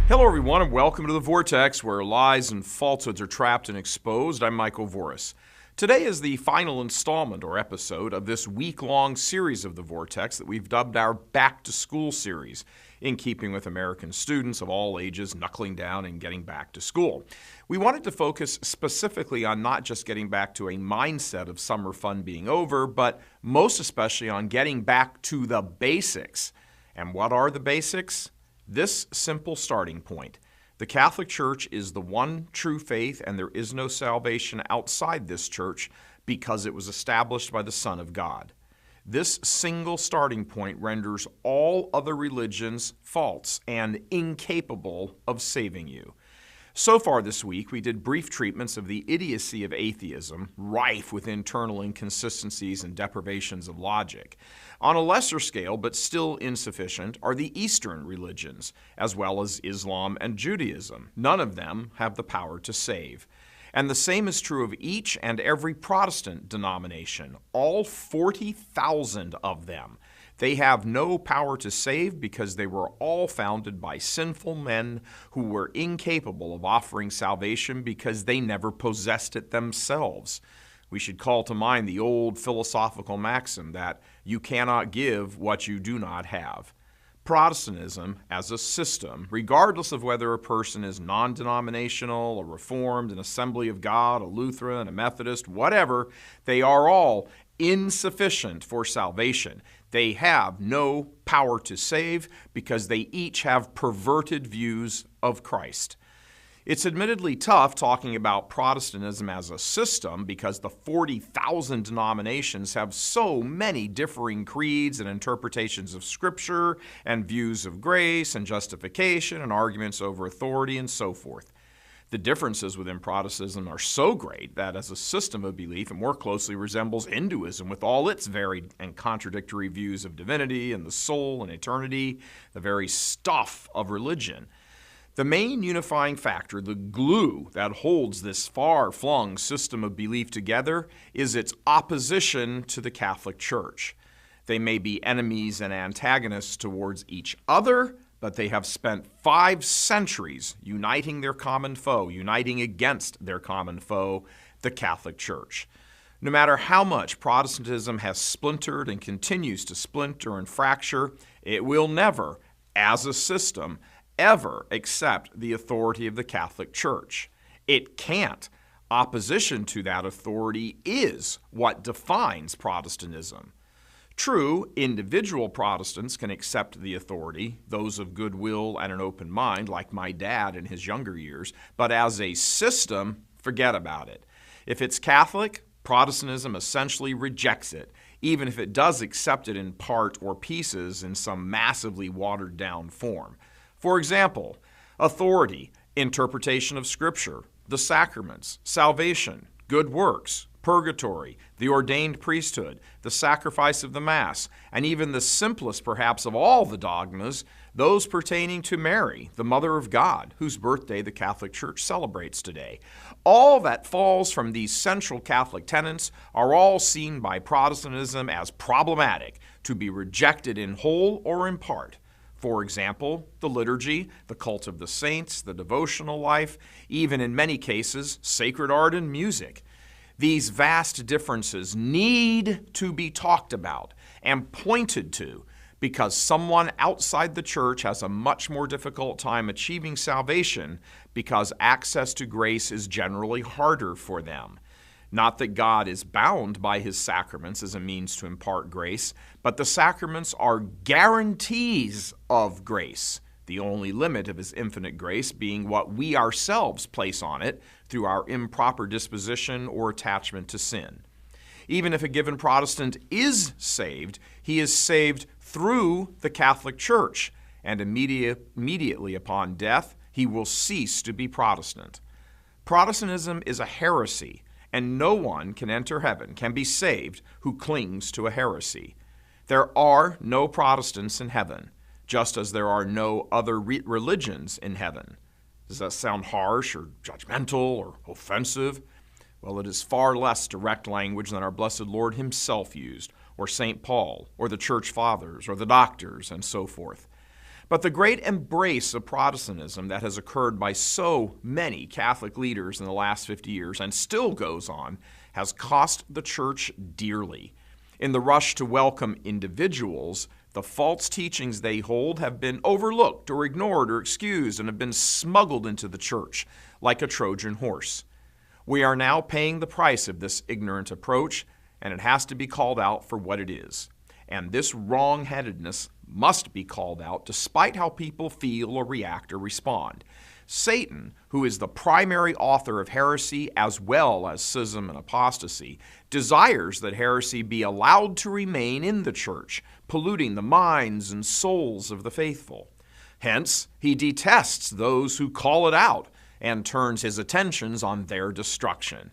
Hello everyone and welcome to the Vortex, where lies and falsehoods are trapped and exposed. I'm Michael Voris. Today is the final installment or episode of this week-long series of the Vortex that we've dubbed our Back to School series, in keeping with American students of all ages knuckling down and getting back to school. We wanted to focus specifically on not just getting back to a mindset of summer fun being over, but most especially on getting back to the basics. And what are the basics? This simple starting point. The Catholic Church is the one true faith, and there is no salvation outside this church because it was established by the Son of God. This single starting point renders all other religions false and incapable of saving you. So far this week, we did brief treatments of the idiocy of atheism, rife with internal inconsistencies and deprivations of logic. On a lesser scale, but still insufficient, are the Eastern religions, as well as Islam and Judaism. None of them have the power to save. And the same is true of each and every Protestant denomination, all 40,000 of them. They have no power to save because they were all founded by sinful men who were incapable of offering salvation because they never possessed it themselves. We should call to mind the old philosophical maxim that you cannot give what you do not have. Protestantism as a system, regardless of whether a person is non-denominational, a Reformed, an Assembly of God, a Lutheran, a Methodist, whatever, they are all insufficient for salvation. They have no power to save because they each have perverted views of Christ. It's admittedly tough talking about Protestantism as a system because the 40,000 denominations have so many differing creeds and interpretations of Scripture and views of grace and justification and arguments over authority and so forth. The differences within Protestantism are so great that as a system of belief, it more closely resembles Hinduism with all its varied and contradictory views of divinity and the soul and eternity, the very stuff of religion. The main unifying factor, the glue that holds this far-flung system of belief together, is its opposition to the Catholic Church. They may be enemies and antagonists towards each other, but they have spent 5 centuries uniting their common foe, uniting against their common foe, the Catholic Church. No matter how much Protestantism has splintered and continues to splinter and fracture, it will never, as a system, ever accept the authority of the Catholic Church. It can't. Opposition to that authority is what defines Protestantism. True, individual Protestants can accept the authority, those of goodwill and an open mind, like my dad in his younger years, but as a system, forget about it. If it's Catholic, Protestantism essentially rejects it, even if it does accept it in part or pieces in some massively watered-down form. For example, authority, interpretation of Scripture, the sacraments, salvation, good works, purgatory, the ordained priesthood, the sacrifice of the Mass, and even the simplest perhaps of all the dogmas, those pertaining to Mary, the Mother of God, whose birthday the Catholic Church celebrates today. All that falls from these central Catholic tenets are all seen by Protestantism as problematic, to be rejected in whole or in part. For example, the liturgy, the cult of the saints, the devotional life, even in many cases, sacred art and music. These vast differences need to be talked about and pointed to because someone outside the church has a much more difficult time achieving salvation because access to grace is generally harder for them. Not that God is bound by his sacraments as a means to impart grace, but the sacraments are guarantees of grace, the only limit of his infinite grace being what we ourselves place on it through our improper disposition or attachment to sin. Even if a given Protestant is saved, he is saved through the Catholic Church, and immediately upon death, he will cease to be Protestant. Protestantism is a heresy, and no one can enter heaven, can be saved, who clings to a heresy. There are no Protestants in heaven, just as there are no other religions in heaven. Does that sound harsh or judgmental or offensive? Well, it is far less direct language than our blessed Lord himself used or St. Paul, or the church fathers, or the doctors, and so forth. But the great embrace of Protestantism that has occurred by so many Catholic leaders in the last 50 years and still goes on has cost the church dearly. In the rush to welcome individuals, the false teachings they hold have been overlooked or ignored or excused and have been smuggled into the church like a Trojan horse. We are now paying the price of this ignorant approach, and it has to be called out for what it is. And this wrong-headedness must be called out despite how people feel or react or respond. Satan, who is the primary author of heresy as well as schism and apostasy, desires that heresy be allowed to remain in the church, polluting the minds and souls of the faithful. Hence, he detests those who call it out and turns his attentions on their destruction.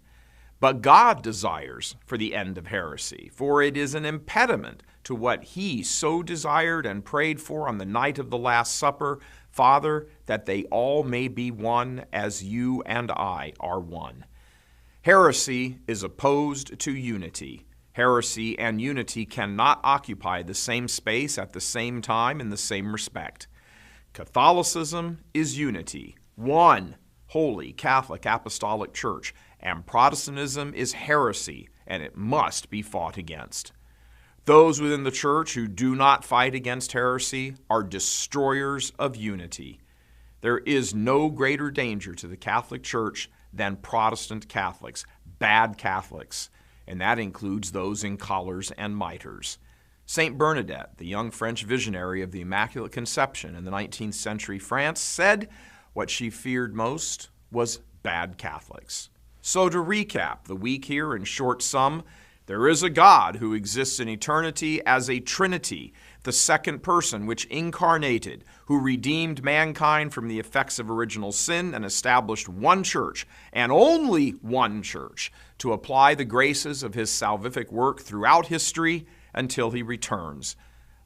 But God desires for the end of heresy, for it is an impediment to what he so desired and prayed for on the night of the Last Supper, Father, that they all may be one as you and I are one. Heresy is opposed to unity. Heresy and unity cannot occupy the same space at the same time in the same respect. Catholicism is unity, one holy Catholic Apostolic Church, and Protestantism is heresy, and it must be fought against. Those within the church who do not fight against heresy are destroyers of unity. There is no greater danger to the Catholic Church than Protestant Catholics, bad Catholics, and that includes those in collars and mitres. Saint Bernadette, the young French visionary of the Immaculate Conception in the 19th century France, said what she feared most was bad Catholics. So to recap the week here in short sum, there is a God who exists in eternity as a Trinity, the second person which incarnated, who redeemed mankind from the effects of original sin and established one church, and only one church, to apply the graces of his salvific work throughout history until he returns.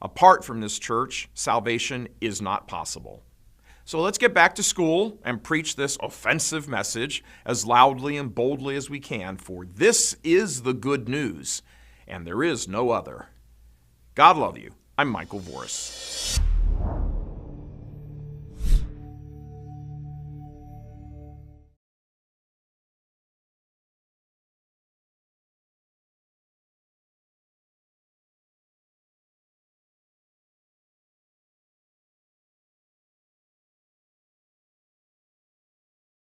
Apart from this church, salvation is not possible. So let's get back to school and preach this offensive message as loudly and boldly as we can, for this is the good news, and there is no other. God love you. I'm Michael Voris.